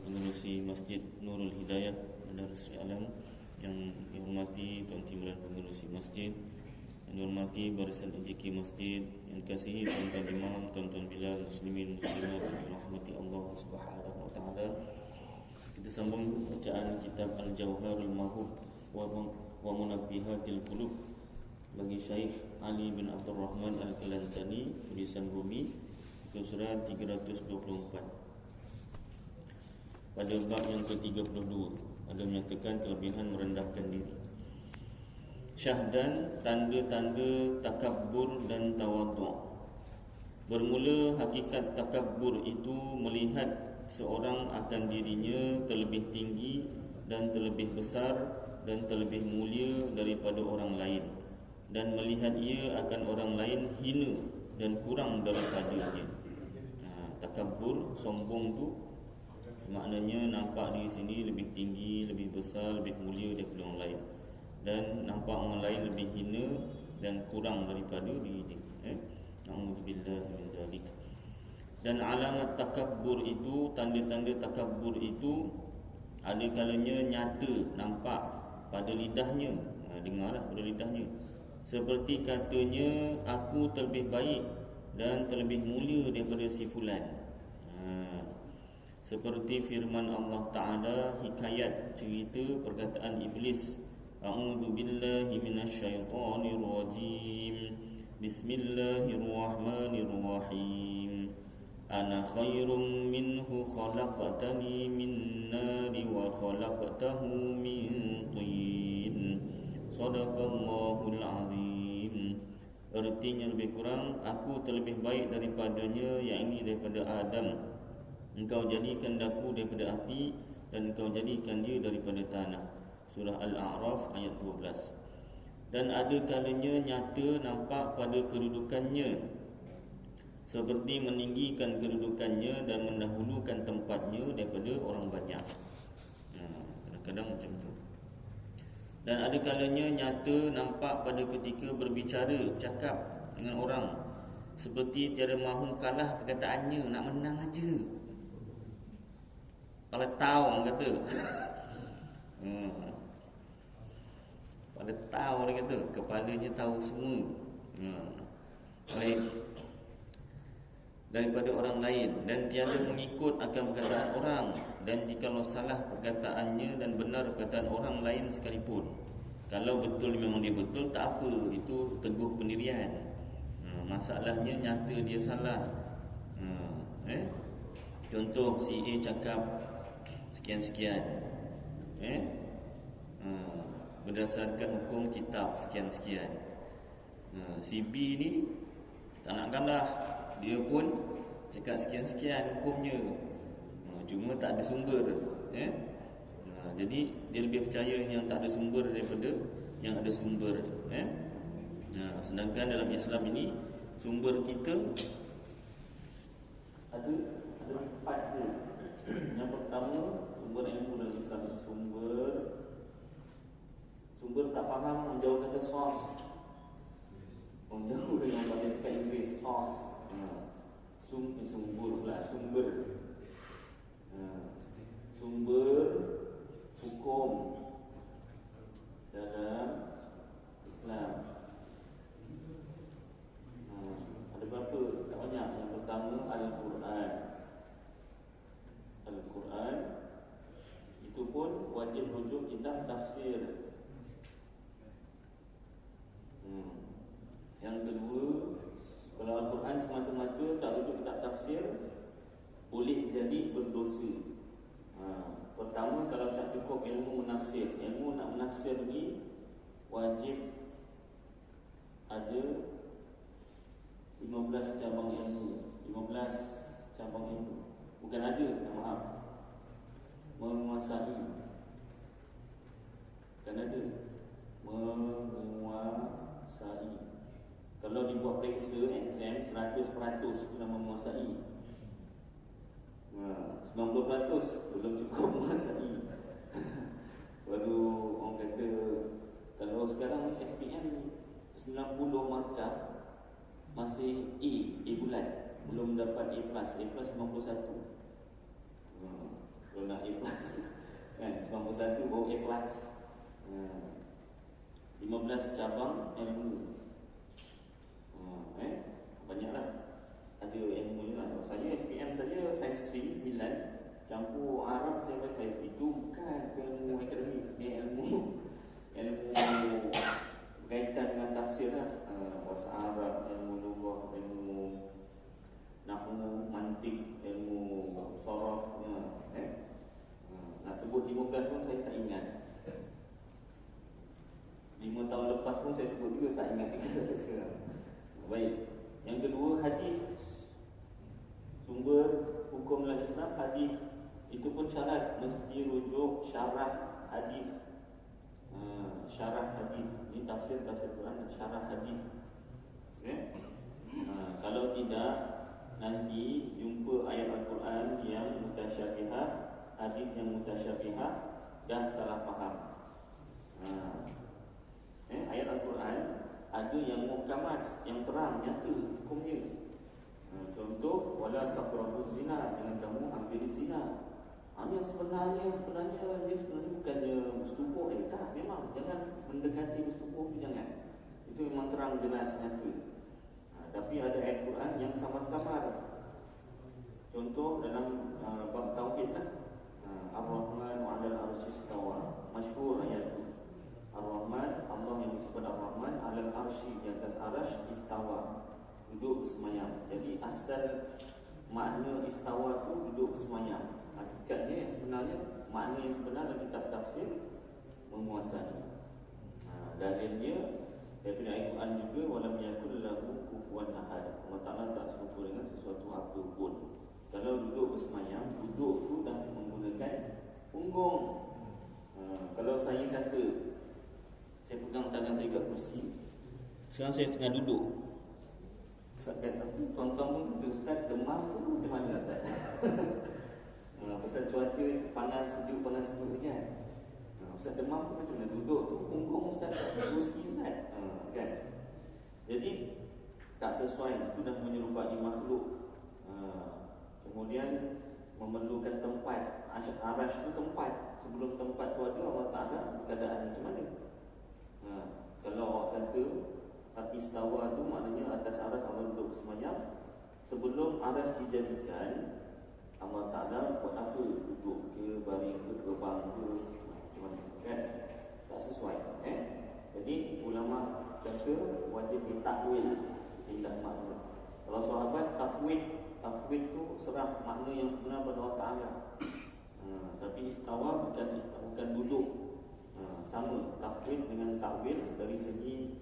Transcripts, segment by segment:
pengerusi Masjid Nurul Hidayah Bandar Seri Alam, yang dihormati Tuan Timbalan Pengerusi Masjid, yang dihormati barisan AJK Masjid, yang dikasihi tuan-tuan imam, tuan-tuan bilal, muslimin, muslimat yang dirahmati Allah Subhanahu wa taala. Kita sambung bacaan kitab Al-Jawharul Mahub wa Munabbihatil Qulub bagi Syekh Ali bin Abdul Rahman Al-Kalantani, tulisan Rumi, surat 324. Pada bab yang ke-32 ada menyatakan kelebihan merendahkan diri. Syahdan, tanda-tanda takabbur dan tawadhu'. Bermula hakikat takabbur itu melihat seorang akan dirinya terlebih tinggi dan terlebih besar dan terlebih mulia daripada orang lain, dan melihat ia akan orang lain hina dan kurang daripadanya. Takabbur, sombong tu maknanya nampak diri sini lebih tinggi, lebih besar, lebih mulia daripada orang lain, dan nampak orang lain lebih hina dan kurang daripada diri dia. Na'udzubillah min dzalik. Dan alamat takabbur itu, tanda-tanda takabbur itu ada kalanya nyata, nampak pada lidahnya. Dengarlah pada lidahnya. Seperti katanya, aku terlebih baik dan terlebih mulia daripada si fulan. Seperti firman Allah Ta'ala, hikayat cerita perkataan Iblis, A'udzu billahi minasyaitonir rajim. Bismillahirrahmanirrahim. Ana khairum minhu khalaqtani min nari wa khalaqtahu min tin. Shadaqallahul azim. Artinya lebih kurang, aku terlebih baik daripadanya, yakni daripada Adam. Engkau jadikan daku daripada api, dan engkau jadikan dia daripada tanah. Surah Al-A'raf ayat 12. Dan ada kalanya nyata nampak pada kedudukannya, seperti meninggikan kedudukannya dan mendahulukan tempatnya daripada orang banyak. Kadang-kadang macam tu. Dan ada kalanya nyata nampak pada ketika berbicara, bercakap dengan orang, seperti tiada mahu kalah perkataannya, nak menang aja. Kalau tahu orang kata pada tahu orang kata, kepalanya tahu semua. Baik daripada orang lain, dan tiada mengikut akan perkataan orang, dan jikalau salah perkataannya dan benar perkataan orang lain sekalipun, kalau betul memang dia betul, tak apa, itu teguh pendirian. Masalahnya nyata dia salah. Contoh, si A cakap sekian-sekian, berdasarkan hukum kitab sekian-sekian. Si B ni tak nak kalah, dia pun cakap sekian-sekian hukumnya, cuma tak ada sumber. Jadi dia lebih percaya yang tak ada sumber daripada yang ada sumber. Sedangkan dalam Islam ini sumber kita ada 4 dia. Yang pertama, sumber ilmu dalam Islam, sumber tak faham, menjauh kata source. Menjauh yang pada cakap Inggeris, source. Sumber pula, sumber. Sumber hukum dalam Islam. Ada berapa? Tak banyak. Yang pertama, Al-Quran. Al-Quran itu pun wajib rujuk kitab tafsir. Yang kedua, kalau Al-Quran semata-mata tak rujuk kitab tafsir, boleh jadi berdosa. Pertama, kalau tak cukup ilmu menafsir, ilmu nak menafsir ni wajib ada 15 cabang ilmu. 15 cabang ilmu. Bukan ada, maaf, menguasai. Bukan ada, menguasai. Kalau dibuat periksa exam 100% sudah menguasai. 90% belum cukup menguasai. Baru orang kata, kalau sekarang SPM 90 markah masih A bulan, belum dapat A+, A+91. Kalau nak A+, kan 91 baru A+. 15 cabang ilmu. Banyaklah. Ada ilmu ni lah. Saya SPM saja Science Stream 9, campur Arab saya pakai. Itu bukan ilmu akademik, dia ilmu berkaitan dengan tafsir lah. Bahasa Arab, ilmu lughah, ilmu nahwu, mantik, ilmu sharaf. Nak sebut 15 pun saya tak ingat. 5 tahun lepas pun saya sebut juga tak ingat juga sekarang. Baik. Yang kedua, hadis. Sumber hukum dalam Islam, hadis. Itu pun syarat, mesti rujuk syarah hadis. Syarah hadis. Ini tafsir Quran, syarah hadis. Okay? Kalau tidak, nanti jumpa ayat Al-Quran yang mutasyabihah, hadis yang mutasyabihah, dan salah faham. Ayat Al-Quran ada yang muhkamat, yang terang, nyata hukumnya. Contoh, wala taqrabuz zina, jangan kamu hampiri zina. Yang sebenarnya dia sebenarnya bukannya bersetubuh. Tak, memang jangan mendekati bersetubuh, jangan. Itu memang terang jelas nyata. Tapi ada ayat Quran yang samar-samar. Contoh dalam bab tauhid lah. Ar-Rahman 'alal 'arsy istawa. Masyhur ayat itu. Ar-Rahman, Allah yang disebut Ar-Rahman, 'alal 'arsy, di atas arasy, istawa, duduk bersemayam. Jadi asal makna istawa tu duduk bersemayam. Hakikatnya sebenarnya, makna yang sebenar dalam kitab tafsir, menguasai. Dalilnya daripada ayat Quran juga, walam yakul lahu kufuwan ahad. Allah Ta'ala tak serupa dengan sesuatu apa pun. Kalau duduk bersemayam, duduk tu dah menggunakan punggung. Kalau saya kata saya pegang tangan saya kat kursi, sekarang saya tengah duduk, Ustaz kata, tuan-tuan pun kata, Ustaz demam tu macam mana Ustaz? Pasal cuaca panas sejuk kan. Ustaz demam tu macam mana? Duduk tu punggung Ustaz kat kursi Ustaz, kan? Jadi tak sesuai, itu dah menyerupai makhluk. Kemudian memerlukan tempat. Arash tu tempat. Sebelum tempat tu ada, Allah Ta'ala keadaan macam mana? Kalau awak kata tapi istawa tu maknanya atas arash Allah duduk bersemayam. Sebelum arash dijadikan, Allah Ta'ala buat apa? Duduk ke, baring ke, terbang ke, macam mana, kan? Tak sesuai. Jadi ulama kata wajib ditakwil, tindak makna. Kalau sahabat tafwid tu serah makna yang sebenar pada Allah Ta'ala. Tapi istawa bukan duduk. Sama tafwid dengan takwil dari segi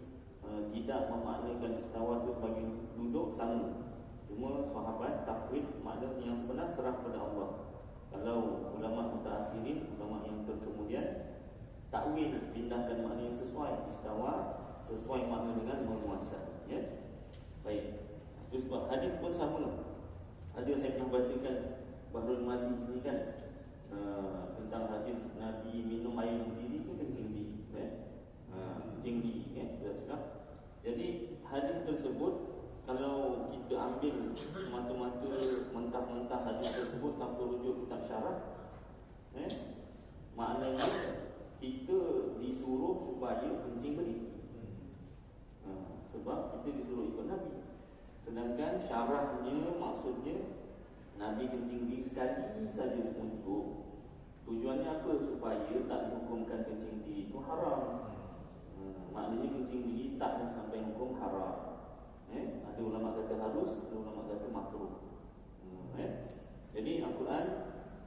tidak memaknakan istawa tu sebagai duduk, sama. Cuma sahabat tafwid makna yang sebenar serah pada Allah. Kalau ulama mutaakhirin, ulama yang terkemudian, takwil pindahkan makna yang sesuai. Istawa sesuai makna dengan menguasai, ya. Baik. Itu sebab hadis pun sama. Ada saya pernah bacakan Bahrul Madi sini kan, tentang hadis Nabi minum air berdiri tu kencing di, kencing di, sudah sedap. Jadi hadis tersebut kalau kita ambil semata-mata mentah-mentah hadis tersebut tanpa rujuk kitab syarah, maknanya kita disuruh supaya kencing berdiri. Sebab kita disuruh ikut Nabi. Sedangkan syarahnya maksudnya Nabi kencing di sekali saja untuk tujuannya apa? Supaya tak dihukumkan kencing di itu haram. Maknanya kencing di tak sampai hukum haram. Ada ulama kata harus, ada ulama kata makruh. Jadi Al-Quran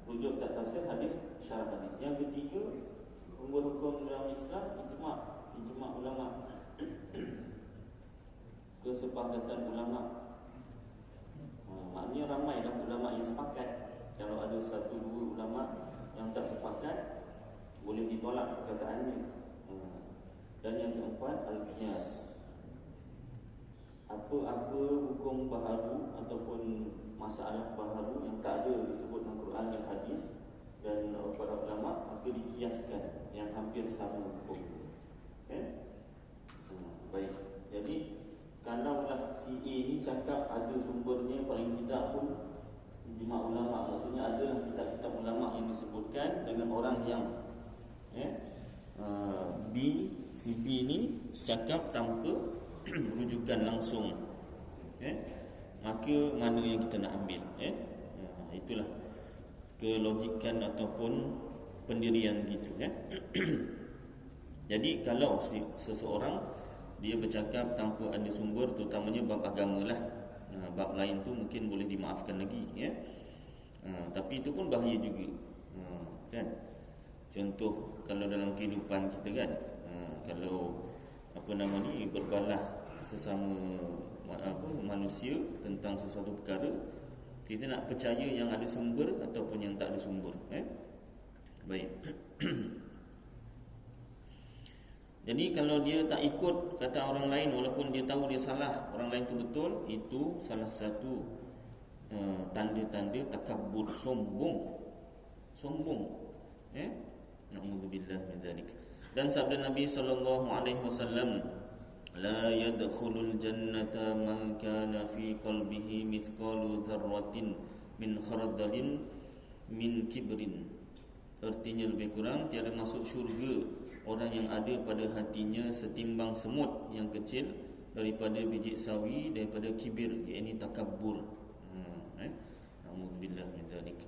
rujuk tak tafsir, hadis syarah hadis. Yang ketiga, hukum dalam Islam ijma' ulama. Kesepakatan ulama. Maknanya ramailah ulama yang sepakat. Kalau ada satu dua ulama yang tak sepakat, boleh ditolak perkataannya. Dan yang keempat, al-qiyas. Apa-apa hukum baharu ataupun masalah baharu yang tak ada disebut dalam Quran dan hadis dan para ulama, maka dikiaskan yang hampir sama hukum. Baik. Jadi kalaulah si A ni cakap ada sumbernya, paling tidak pun ijma' ulama, maksudnya ada kitab-kitab ulama yang disebutkan dengan orang yang B, si B ni cakap tanpa rujukan langsung, maka mana yang kita nak ambil? Itulah kelogikan ataupun pendirian gitu. Jadi kalau seseorang dia bercakap tanpa ada sumber, terutamanya bab agama lah, bab lain tu mungkin boleh dimaafkan lagi, tapi itu pun bahaya juga, kan? Contoh kalau dalam kehidupan kita kan, kalau berbalah sesama manusia tentang sesuatu perkara, kita nak percaya yang ada sumber ataupun yang tak ada sumber. Baik. Jadi kalau dia tak ikut kata orang lain, walaupun dia tahu dia salah, orang lain tu betul, itu salah satu tanda-tanda takabur, sombong. Na'udzubillah min dzalik. Dan sabda Nabi sallallahu alaihi wasallam, la yadkhulul jannata man kana fi qalbihi mithqalu dzarratin min khardalin min kibrin. Artinya lebih kurang tiada masuk syurga orang yang ada pada hatinya setimbang semut yang kecil daripada biji sawi, daripada kibir, iaitu takabbur. Na'udzubillah min dzalik.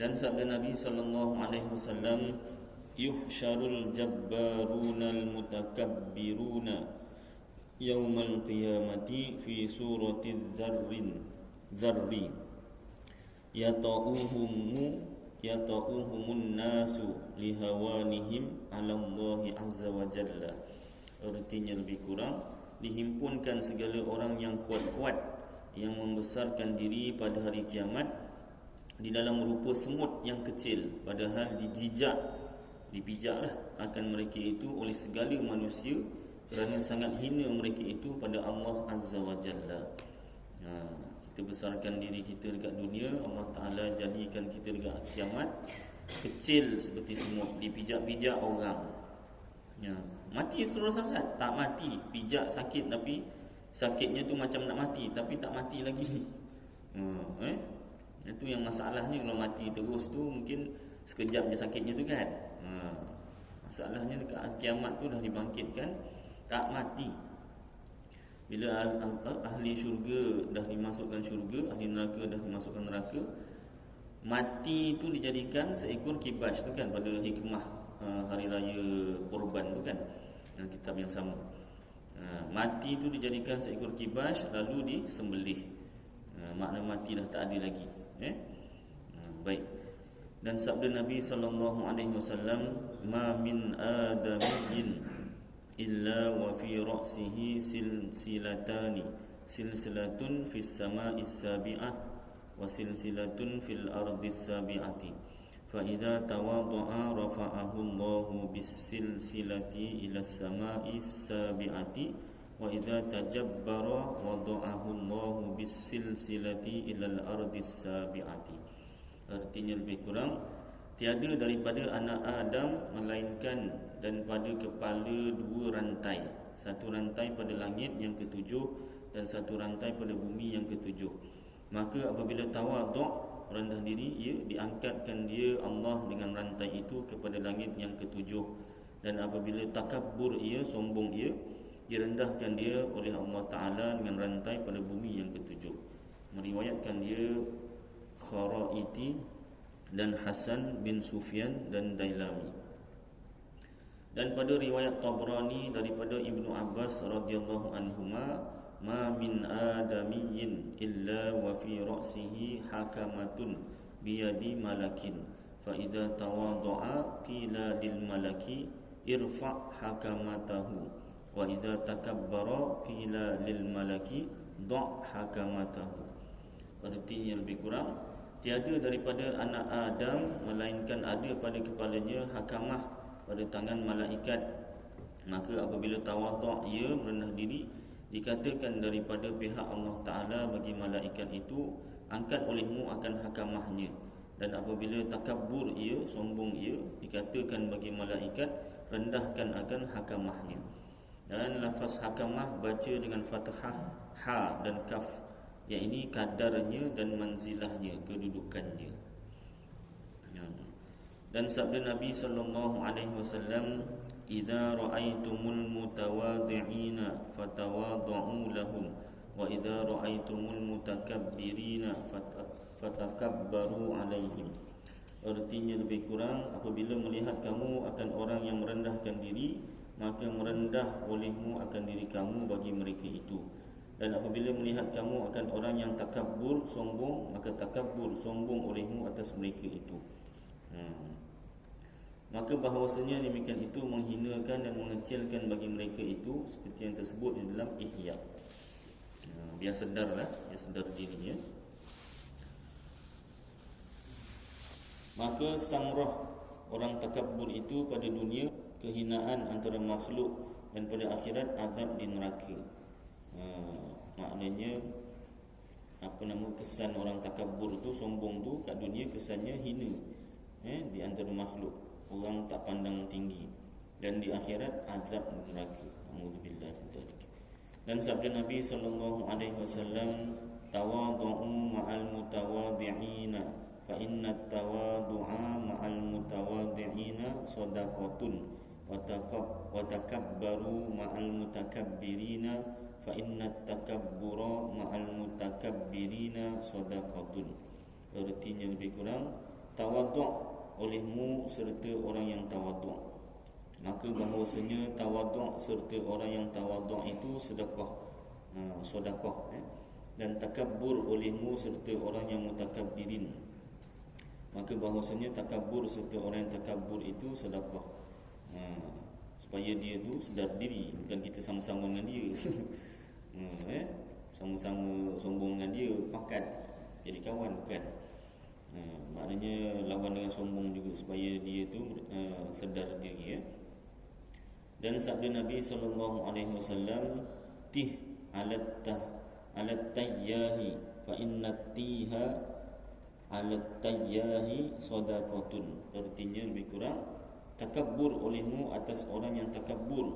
Dan sabda Nabi sallallahu alaihi wasallam, yuhsyarul jabbarunal mutakabbiruna yaumal qiyamati fi surati dzarri yata'uhumun nasu lihawanihim 'ala Allah azza wa jalla. Artinya lebih kurang, dihimpunkan segala orang yang kuat-kuat yang membesarkan diri pada hari kiamat di dalam rupa semut yang kecil, padahal dipijaklah akan mereka itu oleh segala manusia kerana sangat hina mereka itu pada Allah azza wa jalla. Kita besarkan diri kita dekat dunia, Allah Ta'ala jadikan kita dekat kiamat kecil seperti semut, dipijak-pijak orang. Mati seterus saat tak mati, pijak sakit, tapi sakitnya tu macam nak mati tapi tak mati lagi. Itu yang masalahnya. Kalau mati terus tu mungkin sekejap je sakitnya tu kan. Masalahnya dekat kiamat tu dah dibangkitkan tak mati. Bila ahli syurga dah dimasukkan syurga, ahli neraka dah dimasukkan neraka, mati itu dijadikan seekor kibas tu kan, pada hikmah hari raya korban tu kan, kitab yang sama. Mati itu dijadikan seekor kibas lalu disembelih. Makna mati dah tak ada lagi. Baik. Dan sabda Nabi sallallahu alaihi wasallam, ma min adamiyyin illa wa fi ra'sihi silsilatun fis sama'is sabi'ah wa silsilatun fil ardis sabi'ati fa idza tawadda'a rafa'ahu Allahu bis silsilati ila sama'is sabi'ati wa idza tajabbara wada'ahu Allahu bis silsilati ila al ardis sabi'ati. Artinya lebih kurang, tiada daripada anak Adam melainkan dan pada kepala dua rantai, satu rantai pada langit yang ketujuh dan satu rantai pada bumi yang ketujuh. Maka apabila tawaduk, rendah diri, ia diangkatkan dia Allah dengan rantai itu kepada langit yang ketujuh. Dan apabila takabbur ia, sombong ia, direndahkan dia oleh Allah Ta'ala dengan rantai pada bumi yang ketujuh. Meriwayatkan dia Kharaiti dan Hasan bin Sufyan dan Dailami. Dan pada riwayat Tabrani daripada Ibnu Abbas radhiyallahu anhuma, ma min adamiyyin illa wa fi ra'sihi hakamatun biyadi malakin fa idza tawadda'a qila lil malaki irfa' hakamatahu wa idza takabbara qila lil malaki da' hakamatahu. Artinya lebih kurang, tiada daripada anak Adam melainkan ada pada kepalanya hakamah pada tangan malaikat. Maka apabila tawaduk ia, merendah diri, dikatakan daripada pihak Allah Ta'ala bagi malaikat itu, angkat olehmu akan hakamahnya. Dan apabila takabbur ia, sombong ia, dikatakan bagi malaikat, rendahkan akan hakamahnya. Dan lafaz hakamah baca dengan fathah ha dan kaf, yang ini kadarnya dan manzilahnya, kedudukannya. Dan sabda Nabi sallallahu alaihi wasallam, "Idza ra'aitumul mutawadhi'ina fatawadhu lahum wa idza ra'aitumul mutakabbirina fatakabbaru alaihim." Artinya lebih kurang, apabila melihat kamu akan orang yang merendahkan diri, maka merendah olehmu akan diri kamu bagi mereka itu. Dan apabila melihat kamu akan orang yang takabur, sombong, maka takabur, sombong olehmu atas mereka itu. Maka bahawasanya demikian itu menghinakan dan mengecilkan bagi mereka itu, seperti yang tersebut di dalam Ihya. Biar sedarlah, biar sedar dirinya. Maka sangrah orang takabur itu pada dunia, kehinaan antara makhluk, dan pada akhirat azab di neraka. Maknanya kesan orang takabur tu, sombong tu, kat dunia kesannya hina di antara makhluk, orang tak pandang tinggi, dan di akhirat azab di neraka. Alhamdulillah. Dan sabda Nabi sallallahu alaihi wasallam, "Tawadhu ma'al mutawadhi'ina fa inna tawadhu'a ma'al mutawadhi'ina shadaqatun wa takabbaru ma'al mutakabbirina fa inna takabbura ma'al mutakabbirina shadaqatun." Artinya lebih kurang, tawadhu' olehmu serta orang yang tawadhu'. Maka bahawasanya tawadhu' serta orang yang tawadhu' itu sedekah, sedekah. Dan takabbur olehmu serta orang yang mutakabbirin. Maka bahawasanya takabbur serta orang yang takabbur itu sedekah. Supaya dia tu sedar diri, bukan kita sama-sama dengan dia. Sama-sama sombong dengan dia, pakat jadi kawan, bukan. Maknanya lawan dengan sombong juga, supaya dia tu sedar diri. Dan sabda Nabi sallallahu alaihi wasallam, "Tih alat tayyahi fa inna tiha alat tayyahi shadaqatun." Artinya lebih kurang, takabbur olehmu atas orang yang takabbur,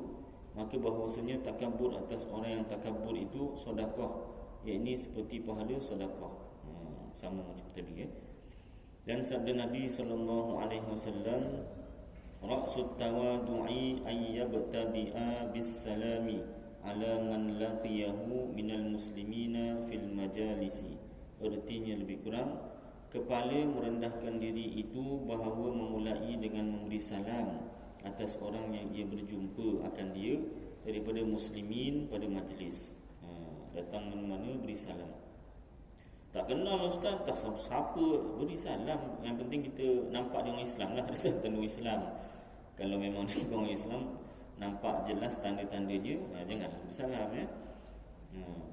maka bahawasanya takabbur atas orang yang takabbur itu sedekah, iaitu seperti pahala sedekah. Sama macam tadi. Dan sabda Nabi sallallahu alaihi wasallam, "Ra'sut tawadu'i ay yabtadi'a bis salami ala man laqiyahu minal muslimina fil majalisi." Artinya lebih kurang, kepala merendahkan diri itu bahawa memulai dengan memberi salam atas orang yang ia berjumpa akan dia daripada muslimin pada majlis. Datang mana-mana beri salam. Tak kenal ustaz, tak siapa beri salam. Yang penting kita nampak dia orang Islam lah. Kita tanda Islam. Kalau memang dia orang Islam, nampak jelas tanda-tandanya, janganlah beri salam.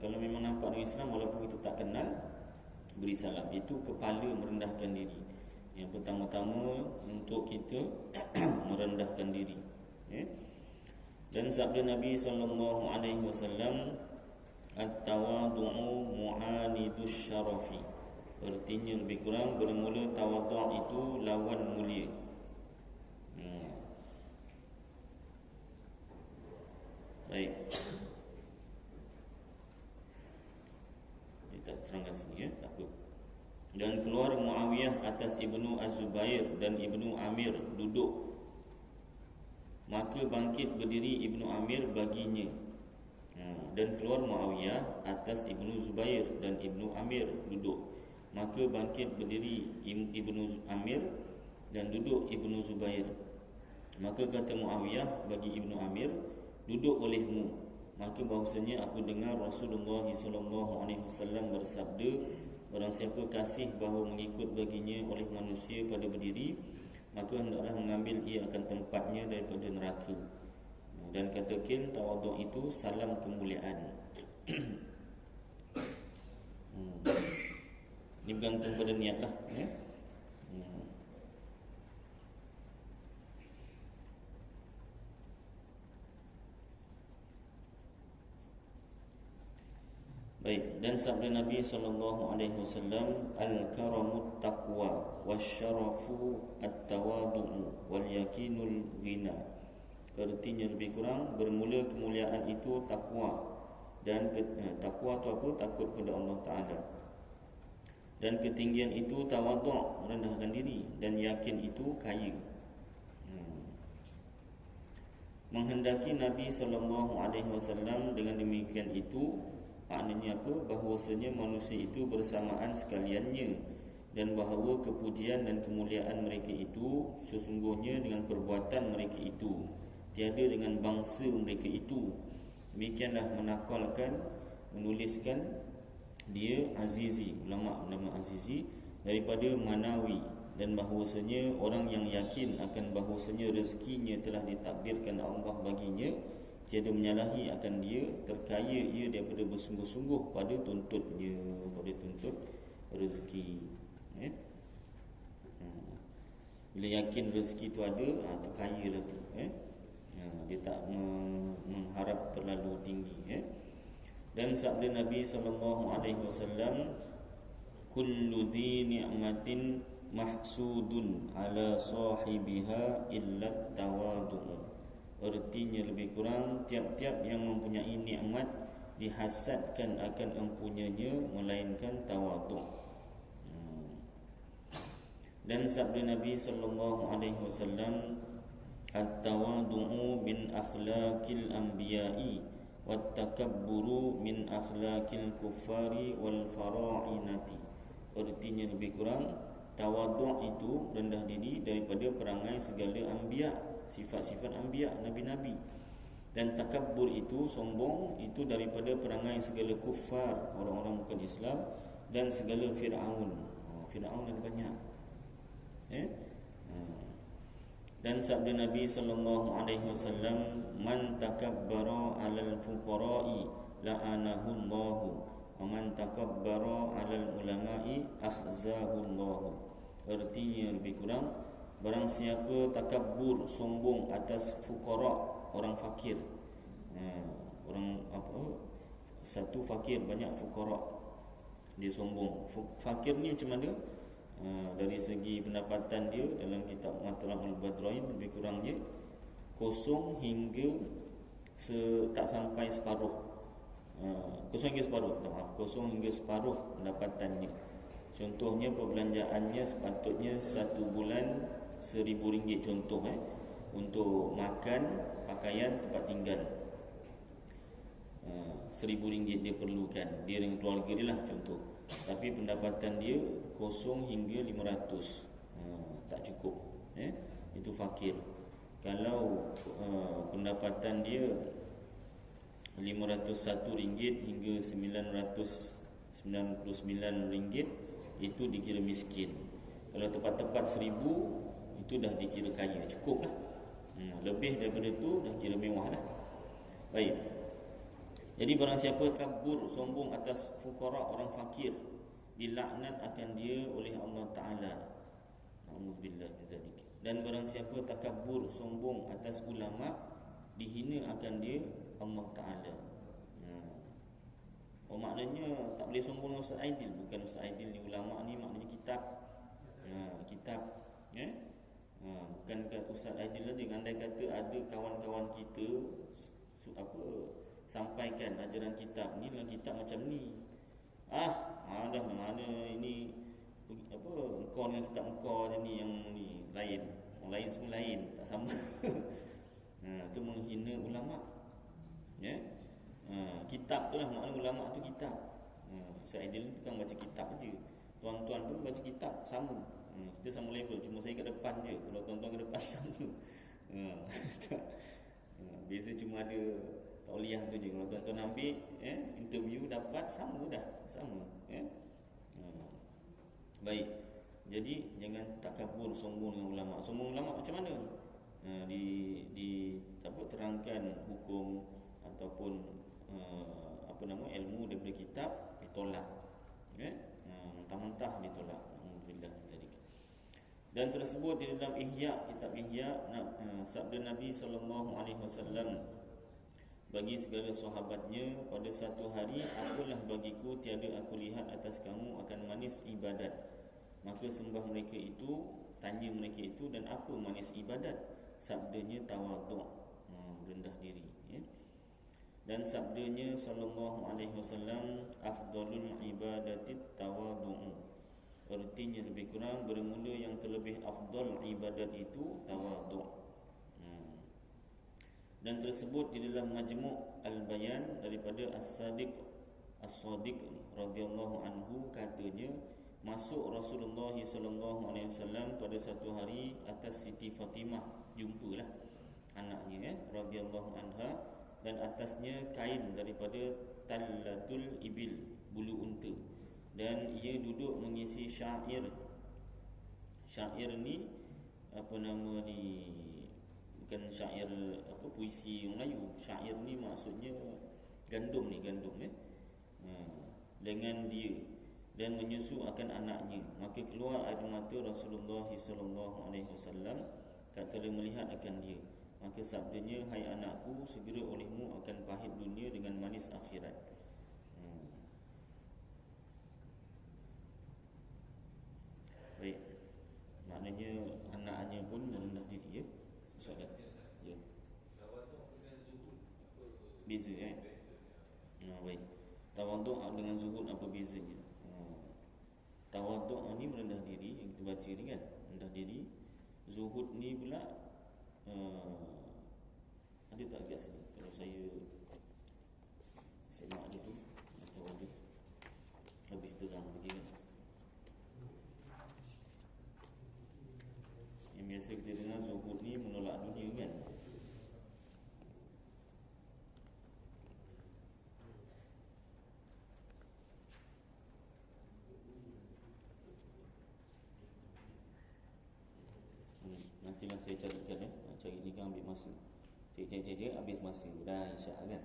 Kalau memang nampak dia Islam, walaupun kita tak kenal, beri salam. Itu kepala merendahkan diri. Yang pertama-tama untuk kita merendahkan diri. Dan sabda Nabi sallallahu alaihi wasallam, "At-tawadhu'u mu'anidus syarafi." Artinya lebih kurang, bermula tawadhu' itu lawan mulia. Baik. Kita terangkan sini, tak apa. Dan keluar Muawiyah atas Ibnu Az-Zubair dan Ibnu Amir duduk. Maka bangkit berdiri Ibnu Amir baginya. Dan keluar Muawiyah atas Ibnu Zubair dan Ibnu Amir duduk. Maka bangkit berdiri Ibnu Amir dan duduk Ibnu Zubair. Maka kata Muawiyah bagi Ibnu Amir, "Duduk olehmu." Maka bahawasanya aku dengar Rasulullah SAW bersabda, "Barang siapa kasih bahawa mengikut baginya oleh manusia pada berdiri, maka hendaklah mengambil ia akan tempatnya daripada neraka." Dan kata Kil, tawaduk itu salam kemuliaan. Ini bergantung pada niat lah. Baik, dan sabda Nabi SAW, "Al-karamut taqwa wasyarafu at-tawadu'u wal yakinul ghina." Artinya lebih kurang, bermula kemuliaan itu takwa. Dan takwa itu apa? Takut pada Allah Ta'ala. Dan ketinggian itu tawaduk, merendahkan diri, dan yakin itu kaya. Menghendaki Nabi SAW dengan demikian itu, maknanya apa? Bahawasanya manusia itu bersamaan sekaliannya, dan bahawa kepujian dan kemuliaan mereka itu sesungguhnya dengan perbuatan mereka itu, tiada dengan bangsa mereka itu. Demikianlah menakalkan, menuliskan dia Azizi, ulama nama Azizi, daripada Manawi, dan bahawasanya orang yang yakin akan bahawasanya rezekinya telah ditakdirkan Allah baginya, tiada menyalahi akan dia, terkaya ia daripada bersungguh-sungguh pada tuntutnya, pada tuntut rezeki. Bila yakin rezeki itu ada, tu kaya lah tu. Dia tak mengharap terlalu tinggi. Dan sabda Nabi SAW, kullu dhi ni'matin mahsudun ala sahibiha illa tawadu'. Artinya lebih kurang, tiap-tiap yang mempunyai nikmat dihasadkan akan empunyanya, melainkan tawadu'. Dan sabda Nabi SAW, at-tawadu'u min akhlaqil anbiya'i wat-takabburu min akhlaqil kuffari wal fara'inati. Artinya lebih kurang, tawaduk itu rendah diri daripada perangai segala anbiya, sifat-sifat anbiya, nabi-nabi. Dan takabbur itu, sombong itu daripada perangai segala kuffar, orang-orang bukan Islam, dan segala Fir'aun. Fir'aun ada banyak. Dan sabda Nabi SAW, man takabbara 'alal fuqara'i la'anahu Allah, wa man takabbara 'alal ulama'i akhzahu Allah. Artinya lebih kurang, barang siapa takabbur, sombong atas fuqara, orang fakir. Orang satu fakir, banyak fuqara, dia sombong. Fakir ni macam mana? Dari segi pendapatan dia dalam kitab Matlabul Badrain, lebih kurangnya kosong hingga tak sampai separuh. Kosong hingga separuh pendapatannya. Contohnya perbelanjaannya sepatutnya satu bulan RM1,000 contoh, untuk makan, pakaian, tempat tinggal. RM1,000 dia perlukan, dia dengan keluarga dia lah contoh. Tapi pendapatan dia kosong hingga 500, tak cukup. Itu fakir. Kalau pendapatan dia RM501 hingga RM999, itu dikira miskin. Kalau tepat-tepat 1,000, itu dah dikira kaya, cukup lah. Lebih daripada tu dah kira mewah lah. Baik. Jadi barang siapa kabur, sombong atas fuqara, orang fakir, dilaknat akan dia oleh Allah Ta'ala. Alhamdulillah. Dan barang siapa takabur, sombong atas ulama, dihina akan dia Allah Ta'ala. Maknanya tak boleh sombong dengan Ustaz Aidil. Bukan Ustaz Aidil ni ulama ni, maknanya kitab. Kitab. Bukan Ustaz Aidil aja. Andai kata ada kawan-kawan kita sampaikan ajaran kitab ni, dalam kitab macam ni, dah mana ini engkau dengan kitab engkau je ni, yang ni lain, orang lain semua lain, tak sama. Itu menghina ulama. Kitab tu lah makna ulama tu, kitab. Ustaz Aidil tu kan baca kitab je, tuan-tuan pun baca kitab sama. Kita sama level, cuma saya kat depan je, kalau tuan-tuan kat depan sama. Biasa cuma ada tauliah tu je. Kalau tuan-tuan ambil interview, dapat sama dah, sama. Baik. Jadi jangan takabur, sombong dengan ulama. Sombong ulama macam mana? Terangkan hukum ataupun ilmu daripada kitab, ditolak. Mentah-mentah ditolak. Alhamdulillah. Dan tersebut di dalam Ihya, kitab Ihya, sabda Nabi SAW bagi segala sahabatnya, pada satu hari, apalah bagiku tiada aku lihat atas kamu akan manis ibadat. Maka sembah mereka itu, tanya mereka itu, dan apa manis ibadat? Sabdanya tawaduk, rendah diri. Dan sabdanya SAW, afdalul ibadatit tawaduk. Ertinya lebih kurang bermula yang terlebih afdal ibadat itu tawaduk. Dan tersebut di dalam Majmu' Al-Bayan daripada As-Sadiq radhiyallahu anhu, katanya masuk Rasulullah sallallahu alaihi wasallam pada satu hari atas Siti Fatimah, jumpalah anaknya radhiyallahu anha, dan atasnya kain daripada tallatul ibil, bulu unta, dan ia duduk mengisi syair. Syair ni apa nama ni, bukan syair apa puisi yang Melayu. Syair ni maksudnya gandum ni, gandum dengan dia, dan menyusu akan anaknya. Maka keluar air mata Rasulullah sallallahu alaihi wasallam tatkala melihat akan dia. Maka sabdanya, hai anakku, segera olehmu akan pahit dunia dengan manis akhirat. Baik, maknanya anaknya pun merendah diri, ya. Soalan. Ya. Beza baik. Tawaduk dengan zuhud apa bezanya? Tawaduk ni merendah diri, yang kita baca ni kan, rendah diri. Zuhud ni pula ada tak kat sini? Kalau saya semak dulu atau ada lebih terang lagi kan. Yang biasa kita dengar zuhud ni menolak dunia kan. Nantilah saya carikan ya. Cari ni kan ambil masa. Cari habis masa dah isyak kan.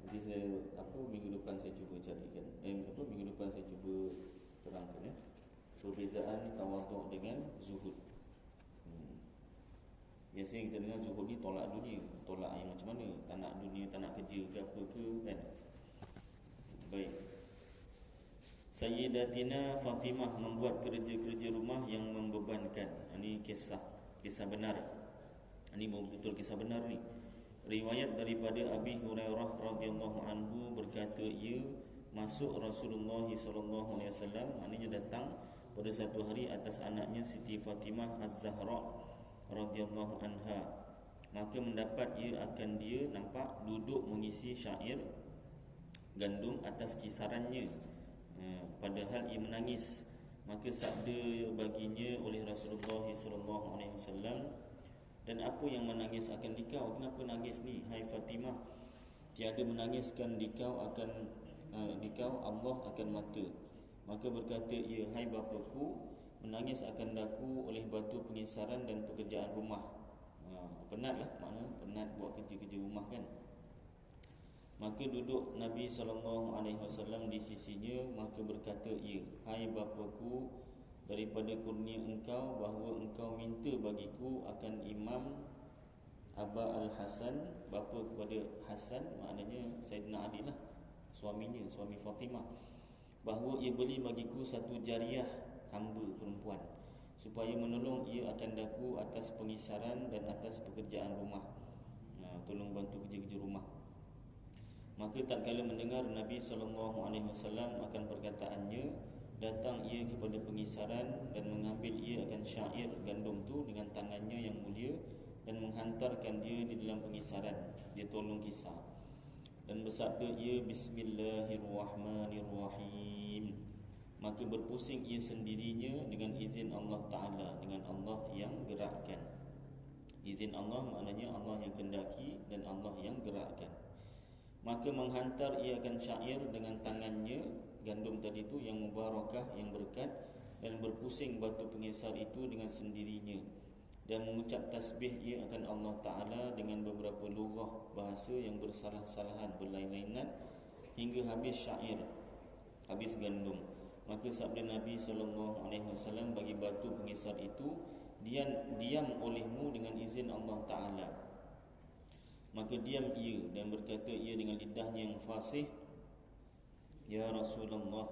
Nanti saya minggu depan saya cuba carikan. Minggu depan saya cuba terangkan ya. Perbezaan tawaduk dengan zuhud. Biasanya kita dengar zuhud ni tolak dunia. Tolak yang macam mana? Tak nak dunia, tak nak kerja ke apa ke kan. Baik. Sayyidatina Fatimah membuat kerja-kerja rumah yang membebankan. Ini kisah benar. Ini betul kisah benar ni. Riwayat daripada Abi Hurairah radhiyallahu anhu berkata, ia masuk Rasulullah sallallahu alaihi wasallam, maknanya datang pada satu hari atas anaknya Siti Fatimah Az-Zahra radhiyallahu anha. Maka mendapat ia akan dia nampak duduk mengisi syair gandum atas kisarannya. Padahal ia menangis. Maka sabda baginya oleh Rasulullah sallallahu alaihi wasallam, dan apa yang menangis akan dikau? Kenapa nangis ni, hai Fatimah? Tiada menangiskan dikau akan dikau Allah akan mata. Maka berkata ia, hai bapaku, menangis akan daku oleh batu pengisaran dan pekerjaan rumah. Penatlah, makna penat buat kerja-kerja rumah kan. Maka duduk Nabi SAW di sisinya. Maka berkata ia, hai bapaku, daripada kurnia engkau bahawa engkau minta bagiku akan Imam Aba Al-Hasan, bapa kepada Hasan, maknanya Sayyidina Ali lah, suaminya, suami Fatimah, bahawa ia beli bagiku satu jariah, hamba perempuan, supaya menolong ia akan daku atas pengisaran dan atas pekerjaan rumah. Tolong bantu kerja-kerja rumah. Maka tak kala mendengar Nabi SAW akan perkataannya, datang ia kepada pengisaran dan mengambil ia akan syair gandum tu dengan tangannya yang mulia dan menghantarkan dia di dalam pengisaran. Dia tolong kisar dan bersabda ia, Bismillahirrahmanirrahim. Maka berpusing ia sendirinya dengan izin Allah Ta'ala, dengan Allah yang gerakkan. Izin Allah maknanya Allah yang kendaki dan Allah yang gerakkan. Maka menghantar ia akan syair dengan tangannya, gandum tadi itu yang mubarakah, yang berkat, dan berpusing batu pengisar itu dengan sendirinya, dan mengucap tasbih ia akan Allah Ta'ala dengan beberapa lugah bahasa yang bersalah-salahan, berlain-lainan, hingga habis syair, habis gandum. Maka sabda Nabi SAW bagi batu pengisar itu, diam olehmu dengan izin Allah Ta'ala. Maka diam ia dan berkata ia dengan lidahnya yang fasih, ya Rasulullah,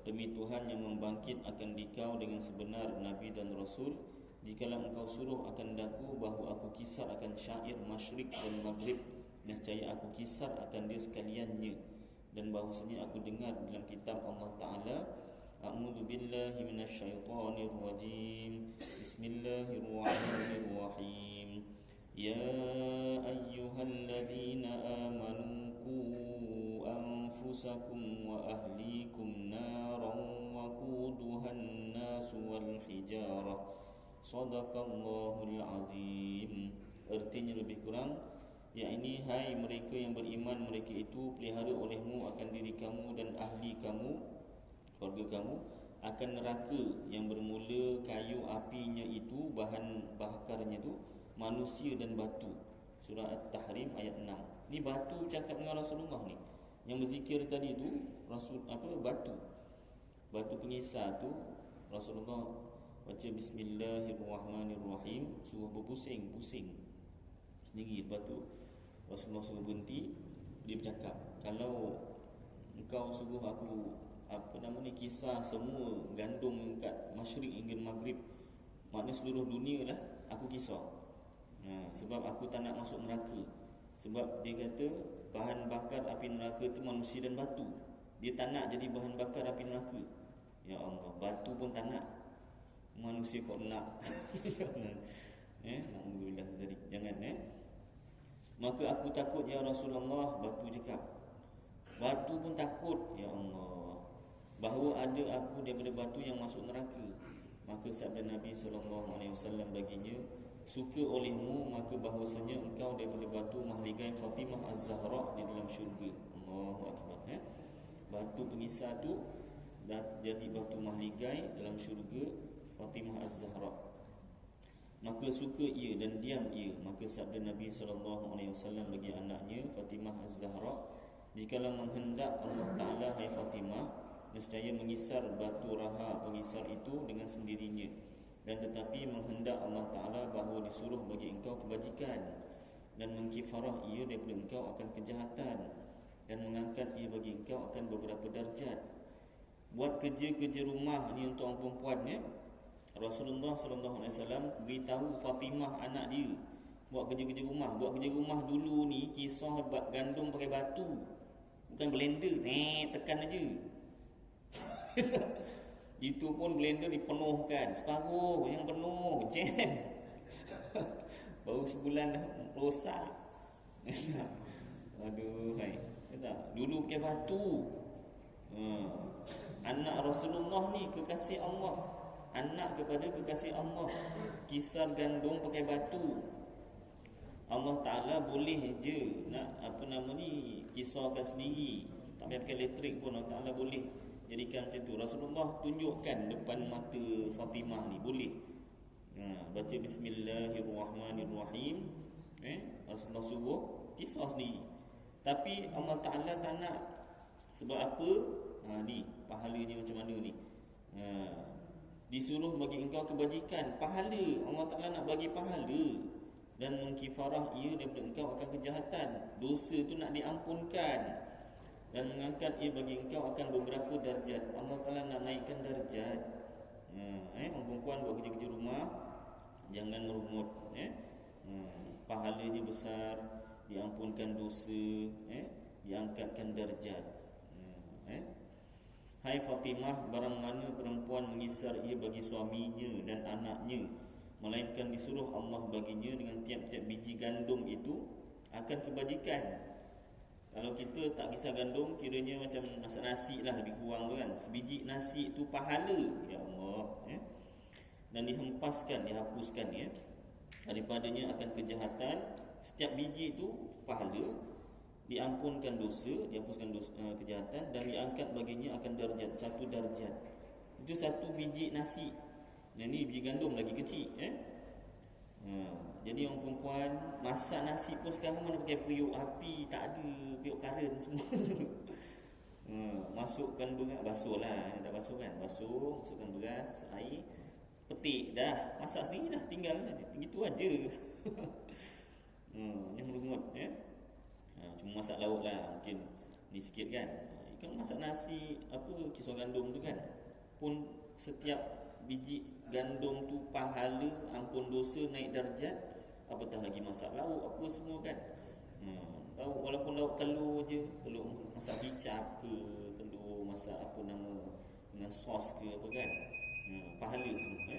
demi Tuhan yang membangkit akan dikau dengan sebenar Nabi dan Rasul, jikalau engkau suruh akan daku bahawa aku kisar akan syair masyrik dan maghrib, nescaya aku kisar akan dia sekaliannya. Dan bahawasanya aku dengar dalam kitab Allah Ta'ala, A'udzu billahi minasyaitonir rajim. Bismillahirrahmanirrahim. Ya ayyuhalladzina amanu qu anfusakum wa ahlikum naran waquduhan nas wal hijarah. Shadaqallahul azim. Artinya lebih kurang, yakni hai mereka yang beriman, mereka itu pelihara olehmu akan diri kamu dan ahli kamu, keluarga kamu, akan neraka yang bermula kayu apinya itu, bahan bakarnya itu manusia dan batu. Surah At-Tahrim ayat 6. Ni batu cakap dengan Rasulullah ni. Yang berzikir tadi tu Rasul batu. Batu pengisar tu Rasulullah baca bismillahirrahmanirrahim, suruh berpusing-pusing sendiri. Lepas tu Rasulullah suruh berhenti. Dia bercakap, kalau engkau suruh aku kisah semua gandum kat masyrik hingga maghrib, maknanya seluruh dunia lah aku kisah. Sebab aku tak nak masuk neraka. Sebab dia kata bahan bakar api neraka tu manusia dan batu. Dia tak nak jadi bahan bakar api neraka. Ya Allah, batu pun tak nak, manusia kok nak. Alhamdulillah tadi. Jangan Maka aku takut ya Rasulullah, batu cakap. Batu pun takut ya Allah, bahawa ada aku daripada batu yang masuk neraka. Maka sabda Nabi SAW baginya, suka olehmu maka bahawasanya engkau daripada batu mahligai Fatimah Az-Zahra di dalam syurga. Allahu Akbar. Batu pengisar tu jadi batu mahligai dalam syurga Fatimah Az-Zahra. Maka suka ia dan diam ia. Maka sabda Nabi SAW bagi anaknya Fatimah Az-Zahra, jikalau menghendak Allah Ta'ala, hai Fatimah, nescaya mengisar batu raha pengisar itu dengan sendirinya. Dan tetapi menghendak Allah Ta'ala bahawa disuruh bagi engkau kebajikan, dan mengkifarah ia daripada engkau akan kejahatan, dan mengangkat ia bagi engkau akan beberapa darjat. Buat kerja-kerja rumah ni untuk orang perempuan Rasulullah SAW beritahu Fatimah anak dia buat kerja-kerja rumah. Buat kerja rumah dulu ni kisah gandum pakai batu, bukan blender tekan aja. Itu pun blender dipenuhkan separuh, yang penuh jam. Baru sebulan dah rosak. Aduh, hai. Dulu pakai batu. Anak Rasulullah ni kekasih Allah, anak kepada kekasih Allah, kisar gandum pakai batu. Allah Ta'ala boleh je nak kisahkan sendiri, tak payah pakai elektrik pun Allah Ta'ala boleh jadikan macam tu. Rasulullah tunjukkan depan mata Fatimah ni boleh. Baca bismillahirrahmanirrahim, Rasulullah suruh kisah sendiri. Tapi Allah Ta'ala tak nak. Sebab apa? Ni pahalanya macam mana ni? Disuruh bagi engkau kebajikan, pahala. Allah Ta'ala nak bagi pahala. Dan mengkifarah ia daripada engkau akan kejahatan. Dosa tu nak diampunkan. Dan mengangkat ia bagi engkau akan beberapa darjat. Allah Ta'ala nak naikkan darjat. Orang perempuan buat kerja-kerja rumah, jangan merungut. Pahalanya besar, diampunkan dosa, diangkatkan darjat. Hai Fatimah, barang mana perempuan mengisar ia bagi suaminya dan anaknya, melainkan disuruh Allah baginya dengan tiap-tiap biji gandum itu akan kebajikan. Kalau kita tak kisar gandum, kiranya macam masak nasi lah, lebih kurang tu kan. Sebiji nasi itu pahala, ya Allah. Dan dihapuskan daripadanya akan kejahatan. Setiap biji itu pahala, diampunkan dosa, dihapuskan dosa, kejahatan, dan diangkat baginya akan darjat, satu darjat. Itu satu biji nasi. Yang ni biji gandum lagi kecil. Jadi orang perempuan masak nasi pun sekarang mana pakai periuk api, tak ada, periuk karen semua. Masukkan beras, basuh lah, tak basuh kan, basuh, masukkan beras, air, petik dah, masak sendiri dah, tinggal begitu aja. Ni merungut cuma masak lauk lah mungkin ni sikit kan. Kalau masak nasi kisar gandum tu kan, pun setiap biji gandum tu pahala, ampun dosa, naik darjat, apatah lagi masak lauk apa semua kan. Lauk, walaupun lauk telur je, telur masak kicap ke, telur masak dengan sos ke apa kan, pahala semua.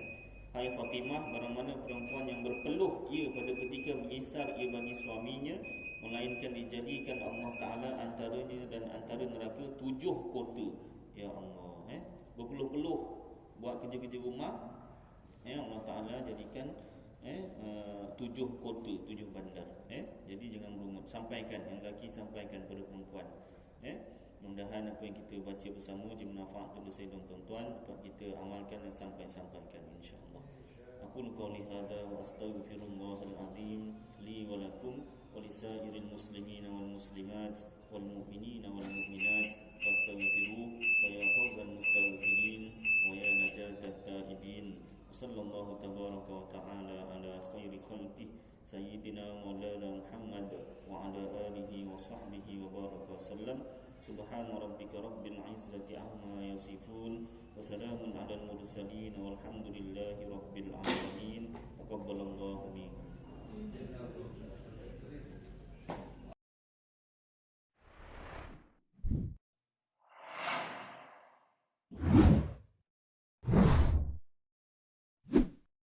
Hai Fatimah, barang mana perempuan yang berpeluh ia pada ketika mengisar ia bagi suaminya, melainkan dijadikan Allah Ta'ala antaranya dan antara neraka 7 kota. Ya Allah, berpeluh-peluh buat kerja-kerja rumah, Allah Ta'ala jadikan 7 kota, 7 bandar. Jadi jangan berumut, sampaikan yang lelaki, sampaikan pada perempuan. Mudah-mudahan apa yang kita baca bersama bermanfaat untuk saya dan tuan-tuan, dapat kita amalkan dan sampaikan insya-Allah. Aku qouli hadza wa astaghfirullahal azim li wa lakum wa lisairil muslimin wal muslimat wal mu'minin wal mu'minat fastaghfiruhu wa ya fawzal mustaghfirin wa ya najatat taibin. Sallallahu tabaraka wa ta'ala ala khairi khalqih sayyidina maulana Muhammad wa ala alihi wa sahbihi wa baraka sallam. Subhana rabbika rabbil izzati amma yasifun wa salamun alal mursalin walhamdulillahi rabbil alamin. Taqabbalallahu minkum.